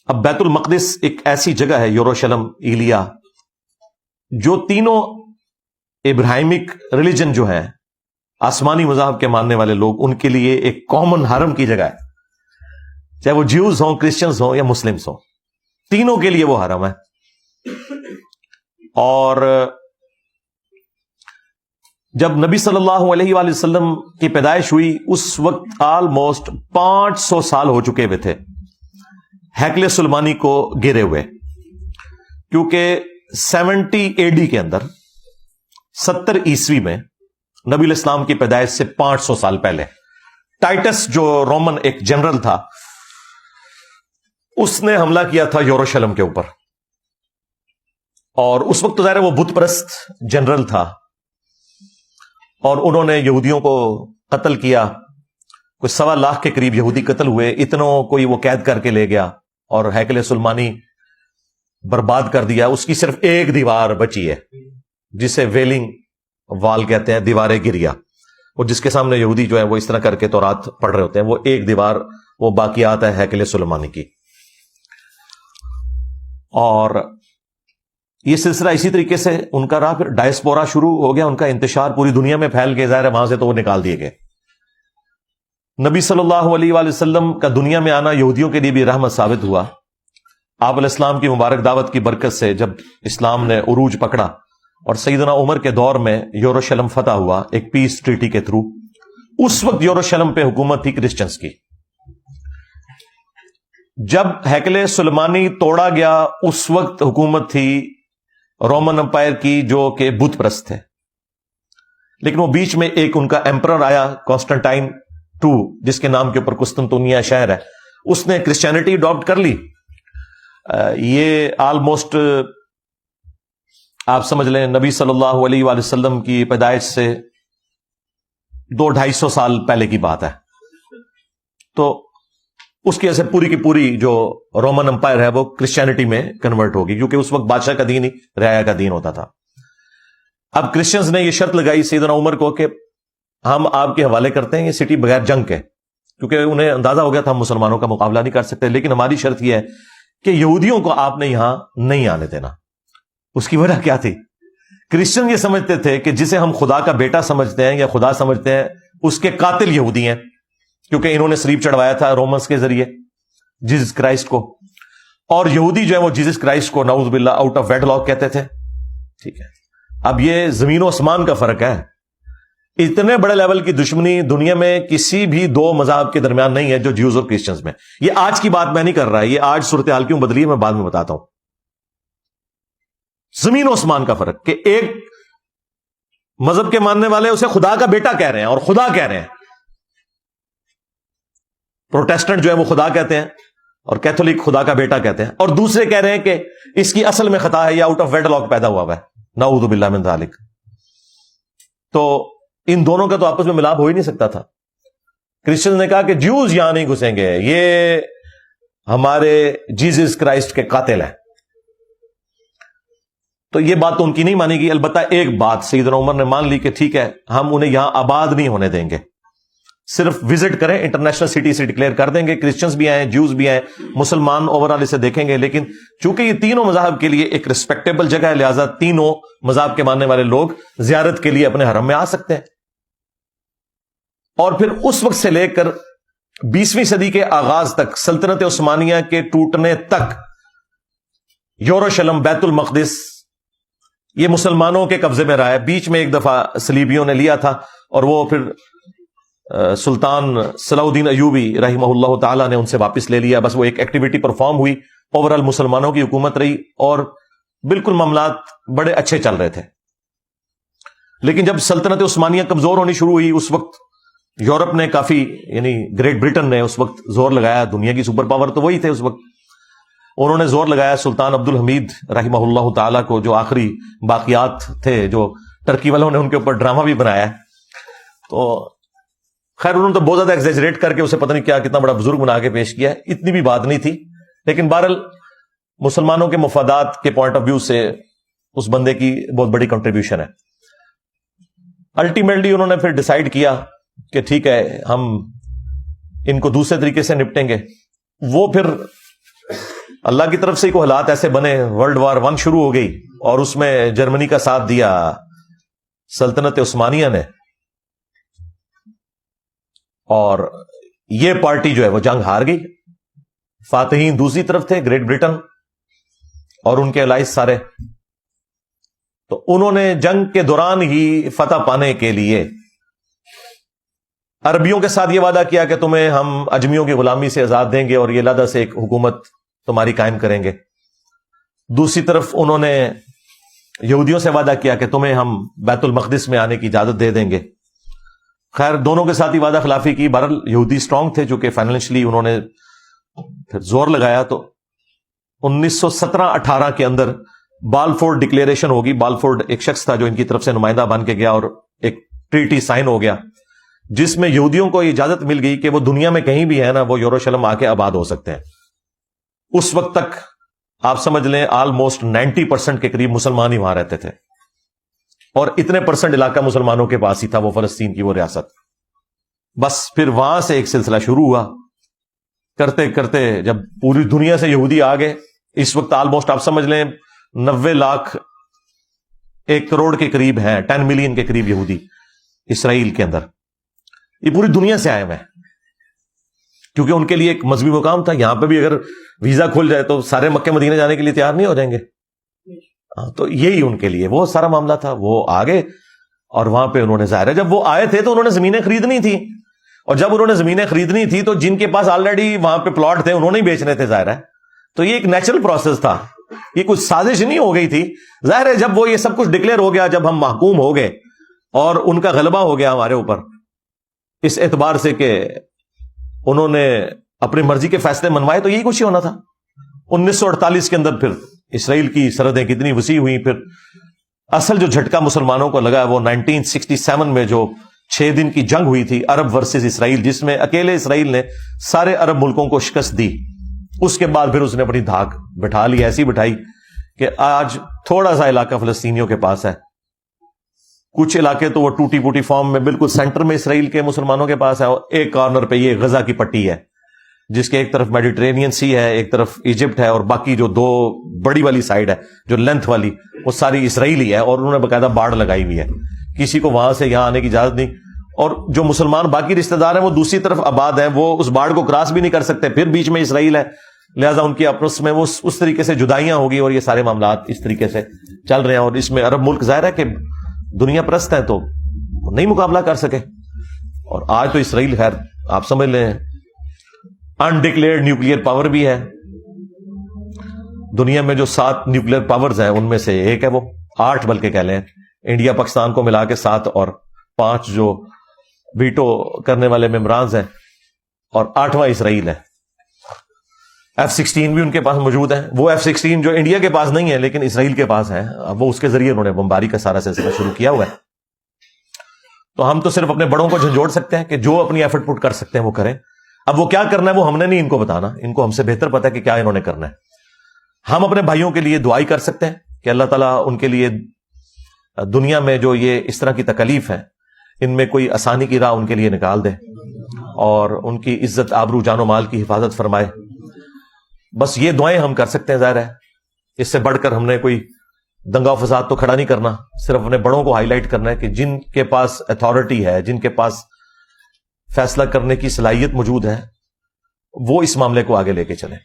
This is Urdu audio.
اب بیت المقدس ایک ایسی جگہ ہے، یروشلم، ایلیا، جو تینوں ابراہیمک ریلیجن جو ہے، آسمانی مذاہب کے ماننے والے لوگ، ان کے لیے ایک کامن حرم کی جگہ ہے، چاہے وہ جیوز ہوں، کرسچنز ہوں یا مسلمز ہوں، تینوں کے لیے وہ حرم ہے۔ اور جب نبی صلی اللہ علیہ وآلہ وسلم کی پیدائش ہوئی، اس وقت آلموسٹ 500 سال ہو چکے ہوئے تھے ہیکل سلیمانی کو گرے ہوئے، کیونکہ 70 AD کے اندر، 70 عیسوی میں، نبی علیہ السلام کی پیدائش سے 500 سال پہلے، ٹائٹس جو رومن ایک جنرل تھا، اس نے حملہ کیا تھا یروشلم کے اوپر، اور اس وقت تو ظاہر ہے وہ بت پرست جنرل تھا، اور انہوں نے یہودیوں کو قتل کیا، کوئی 1.25 لاکھ کے قریب یہودی قتل ہوئے، اتنوں کوئی وہ قید کر کے لے گیا، اور ہیکل سلیمانی برباد کر دیا۔ اس کی صرف ایک دیوار بچی ہے، جسے ویلنگ وال کہتے ہیں، دیوار گریا، اور جس کے سامنے یہودی جو ہے وہ اس طرح کر کے تورات پڑھ رہے ہوتے ہیں، وہ ایک دیوار وہ باقیات ہے ہیکل سلیمانی کی۔ اور یہ سلسلہ اسی طریقے سے ان کا رہا، پھر ڈائسپورا شروع ہو گیا، ان کا انتشار پوری دنیا میں پھیل گیا، ظاہر ہے وہاں سے تو وہ نکال دیے گئے۔ نبی صلی اللہ علیہ وآلہ وسلم کا دنیا میں آنا یہودیوں کے لیے بھی رحمت ثابت ہوا۔ آپ علیہ السلام کی مبارک دعوت کی برکت سے جب اسلام نے عروج پکڑا، اور سیدنا عمر کے دور میں یروشلم فتح ہوا ایک پیس ٹریٹی کے تھرو، اس وقت یروشلم پہ حکومت تھی کرسچنز کی۔ جب ہیکل سلیمانی توڑا گیا، اس وقت حکومت تھی رومن امپائر کی، جو کہ بت پرست تھے، لیکن وہ بیچ میں ایک ان کا ایمپرر آیا، کانسٹنٹائن II، جس کے نام کے اوپر قسطنطنیہ شہر ہے، اس نے کرسچینٹی اڈاپٹ کر لی۔ یہ آلموسٹ آپ سمجھ لیں نبی صلی اللہ علیہ وآلہ وسلم کی پیدائش سے 200-250 سال پہلے کی بات ہے۔ تو اس کی وجہ سے پوری کی پوری جو رومن امپائر ہے وہ کرسچینٹی میں کنورٹ ہوگی، کیونکہ اس وقت بادشاہ کا دین ہی رعایا کا دین ہوتا تھا۔ اب کرسچنز نے یہ شرط لگائی سیدنا عمر کو کہ ہم آپ کے حوالے کرتے ہیں یہ سٹی بغیر جنگ کے، کیونکہ انہیں اندازہ ہو گیا تھا ہم مسلمانوں کا مقابلہ نہیں کر سکتے، لیکن ہماری شرط یہ ہے کہ یہودیوں کو آپ نے یہاں نہیں آنے دینا۔ اس کی وجہ کیا تھی؟ کرسچن یہ سمجھتے تھے کہ جسے ہم خدا کا بیٹا سمجھتے ہیں یا خدا سمجھتے ہیں، اس کے قاتل یہودی ہیں، کیونکہ انہوں نے صلیب چڑھوایا تھا رومنس کے ذریعے جیسس کرائسٹ کو، اور یہودی جو ہے وہ جیسس کرائسٹ کو نعوذ باللہ آؤٹ آف ویڈ لاک کہتے تھے۔ ٹھیک ہے، اب یہ زمین و آسمان کا فرق ہے۔ اتنے بڑے لیول کی دشمنی دنیا میں کسی بھی دو مذاہب کے درمیان نہیں ہے جو جیوز اور کرسچنز میں۔ یہ آج کی بات میں نہیں کر رہا، یہ آج صورتحال کیوں بدلی ہے میں بعد میں بتاتا ہوں۔ زمین و آسمان کا فرق کہ ایک مذہب کے ماننے والے اسے خدا کا بیٹا کہہ رہے ہیں اور خدا کہہ رہے ہیں، پروٹیسٹنٹ جو ہے وہ خدا کہتے ہیں اور کیتھولک خدا کا بیٹا کہتے ہیں، اور دوسرے کہہ رہے ہیں کہ اس کی اصل میں خطا ہے، یا آؤٹ آف ویڈ لاک پیدا ہوا ہے، نعوذ باللہ من ذالک۔ تو ان دونوں کا تو آپس میں ملاپ ہو ہی نہیں سکتا تھا۔ کرسچن نے کہا کہ جیوز یہاں نہیں گھسیں گے، یہ ہمارے جیسس کرائسٹ کے قاتل ہیں۔ تو یہ بات تو ان کی نہیں مانی گئی، البتہ ایک بات سیدنا عمر نے مان لی کہ ٹھیک ہے، ہم انہیں یہاں آباد نہیں ہونے دیں گے، صرف وزٹ کریں، انٹرنیشنل سٹی سے ڈکلیئر کر دیں گے، کرسچنز بھی آئیں، جیوز بھی آئیں، مسلمان اوورآل اسے دیکھیں گے، لیکن چونکہ یہ تینوں مذاہب کے لیے ایک ریسپیکٹیبل جگہ ہے، لہٰذا تینوں مذاہب کے ماننے والے لوگ زیارت کے لیے اپنے حرم میں آ سکتے ہیں۔ اور پھر اس وقت سے لے کر 20ویں صدی کے آغاز تک، سلطنت عثمانیہ کے ٹوٹنے تک، یروشلم، بیت المقدس یہ مسلمانوں کے قبضے میں رہا ہے۔ بیچ میں ایک دفعہ صلیبیوں نے لیا تھا، اور وہ پھر سلطان صلاح الدین ایوبی رحمہ اللہ تعالی نے ان سے واپس لے لیا، بس وہ ایک ایکٹیویٹی پرفارم ہوئی، اوورآل مسلمانوں کی حکومت رہی، اور بالکل معاملات بڑے اچھے چل رہے تھے۔ لیکن جب سلطنت عثمانیہ کمزور ہونی شروع ہوئی، اس وقت یورپ نے کافی، یعنی گریٹ برٹن نے اس وقت زور لگایا، دنیا کی سپر پاور تو وہی تھے اس وقت، انہوں نے زور لگایا سلطان عبد الحمید رحمہ اللہ تعالیٰ کو، جو آخری باقیات تھے، جو ٹرکی والوں نے ان کے اوپر ڈرامہ بھی بنایا ہے۔ تو خیر انہوں نے تو بہت زیادہ ایگزیجریٹ کر کے اسے پتہ نہیں کیا کتنا بڑا بزرگ بنا کے پیش کیا ہے، اتنی بھی بات نہیں تھی، لیکن بہرحال مسلمانوں کے مفادات کے پوائنٹ آف ویو سے اس بندے کی بہت بڑی کنٹریبیوشن ہے۔ الٹیمیٹلی انہوں نے پھر ڈیسائیڈ کیا کہ ٹھیک ہے، ہم ان کو دوسرے طریقے سے نپٹیں گے۔ وہ پھر اللہ کی طرف سے کوئی حالات ایسے بنے, ورلڈ وار 1 شروع ہو گئی اور اس میں جرمنی کا ساتھ دیا سلطنت عثمانیہ نے, اور یہ پارٹی جو ہے وہ جنگ ہار گئی. فاتحین دوسری طرف تھے, گریٹ برٹن اور ان کے الائز سارے. تو انہوں نے جنگ کے دوران ہی فتح پانے کے لیے عربیوں کے ساتھ یہ وعدہ کیا کہ تمہیں ہم اجمیوں کی غلامی سے آزاد دیں گے اور یہ علیحدہ سے ایک حکومت تمہاری قائم کریں گے. دوسری طرف انہوں نے یہودیوں سے وعدہ کیا کہ تمہیں ہم بیت المقدس میں آنے کی اجازت دے دیں گے. خیر دونوں کے ساتھ ہی وعدہ خلافی کی. بہرحال یہودی اسٹرانگ تھے چونکہ فائنینشلی انہوں نے پھر زور لگایا. تو 1917-18 کے اندر بالفورڈ ڈکلیریشن ہوگی. بالفورڈ ایک شخص تھا جو ان کی طرف سے نمائندہ بن کے گیا اور ایک ٹریٹی سائن ہو گیا جس میں یہودیوں کو اجازت مل گئی کہ وہ دنیا میں کہیں بھی ہے نا, وہ یروشلم آ کے آباد ہو سکتے ہیں. اس وقت تک آپ سمجھ لیں آلموسٹ 90% کے قریب مسلمان ہی وہاں رہتے تھے, اور اتنے % علاقہ مسلمانوں کے پاس ہی تھا, وہ فلسطین کی وہ ریاست. بس پھر وہاں سے ایک سلسلہ شروع ہوا, کرتے کرتے جب پوری دنیا سے یہودی آ گئے. اس وقت آلموسٹ آپ سمجھ لیں 90 لاکھ 1 کروڑ کے قریب ہیں, 10 ملین کے قریب یہودی اسرائیل کے اندر. یہ پوری دنیا سے آئے ہوئے ہیں کیونکہ ان کے لیے ایک مذہبی مقام تھا. یہاں پہ بھی اگر ویزا کھل جائے تو سارے مکہ مدینہ جانے کے لیے تیار نہیں ہو جائیں گے. تو یہی ان کے لیے وہ سارا معاملہ تھا. وہ آگے اور وہاں پہ انہوں نے ظاہر ہے جب وہ آئے تھے تو انہوں نے زمینیں خریدنی تھی, اور جب انہوں نے زمینیں خریدنی تھی تو جن کے پاس آلریڈی وہاں پہ پلاٹ تھے انہوں نے ہی بیچنے تھے ظاہر ہے. تو یہ ایک نیچرل پروسیس تھا, یہ کچھ سازش نہیں ہو گئی تھی. ظاہر ہے جب وہ یہ سب کچھ ڈکلیئر ہو گیا, جب ہم محکوم ہو گئے اور ان کا غلبہ ہو گیا ہمارے اوپر اس اعتبار سے کہ انہوں نے اپنی مرضی کے فیصلے منوائے, تو یہی کچھ ہی ہونا تھا. 1948 کے اندر پھر اسرائیل کی سرحدیں کتنی وسیع ہوئی. پھر اصل جو جھٹکا مسلمانوں کو لگا وہ 1967 میں جو 6 دن کی جنگ ہوئی تھی عرب ورسز اسرائیل, جس میں اکیلے اسرائیل نے سارے عرب ملکوں کو شکست دی. اس کے بعد پھر اس نے اپنی دھاک بٹھا لی, ایسی بٹھائی کہ آج تھوڑا سا علاقہ فلسطینیوں کے پاس ہے. کچھ علاقے تو وہ ٹوٹی پوٹی فارم میں بالکل سینٹر میں اسرائیل کے مسلمانوں کے پاس ہے, اور ایک کارنر پہ یہ غزہ کی پٹی ہے جس کے ایک طرف میڈیٹرینین سی ہے, ایک طرف ایجپٹ ہے, اور باقی جو 2 بڑی والی سائڈ ہے جو لینتھ والی وہ ساری اسرائیلی ہے, اور انہوں نے باقاعدہ باڑ لگائی ہوئی ہے. کسی کو وہاں سے یہاں آنے کی اجازت نہیں. اور جو مسلمان باقی رشتہ دار ہیں وہ دوسری طرف آباد ہیں, وہ اس باڑ کو کراس بھی نہیں کر سکتے, پھر بیچ میں اسرائیل ہے, لہذا ان کی آپس میں وہ اس طریقے سے جدائیاں ہوگی, اور یہ سارے معاملات اس طریقے سے چل رہے ہیں. اور اس میں عرب ملک ظاہر ہے کہ دنیا پرست ہیں تو نہیں مقابلہ کر سکے. اور آج تو اسرائیل خیر آپ سمجھ لیں انڈکلیئرڈ نیوکلیئر پاور بھی ہے. دنیا میں جو 7 نیوکلیئر پاورز ہیں ان میں سے ایک ہے وہ 8 بلکہ کہہ لیں, انڈیا پاکستان کو ملا کے 7 اور 5 جو ویٹو کرنے والے ممبرانز ہیں, اور 8واں اسرائیل ہے. F-16 بھی ان کے پاس موجود ہے. وہ F-16 جو انڈیا کے پاس نہیں ہے لیکن اسرائیل کے پاس ہے, وہ اس کے ذریعے انہوں نے بمباری کا سارا سلسلہ شروع کیا ہوا ہے. تو ہم تو صرف اپنے بڑوں کو جھنجھوڑ سکتے ہیں کہ جو اپنی ایفرٹ پٹ کر سکتے ہیں وہ کریں. اب وہ کیا کرنا ہے وہ ہم نے نہیں ان کو بتانا, ان کو ہم سے بہتر پتا ہے کہ کیا انہوں نے کرنا ہے. ہم اپنے بھائیوں کے لیے دعائی کر سکتے ہیں کہ اللہ تعالیٰ ان کے لیے دنیا میں جو یہ اس طرح کی تکلیف ہے ان میں کوئی آسانی کی راہ ان کے لیے نکال دے, اور ان کی عزت آبرو جان و مال کی حفاظت فرمائے. بس یہ دعائیں ہم کر سکتے ہیں. ظاہر ہے اس سے بڑھ کر ہم نے کوئی دنگا و فساد تو کھڑا نہیں کرنا, صرف اپنے بڑوں کو ہائی لائٹ کرنا ہے کہ جن کے پاس اتھارٹی ہے, جن کے پاس فیصلہ کرنے کی صلاحیت موجود ہے, وہ اس معاملے کو آگے لے کے چلیں.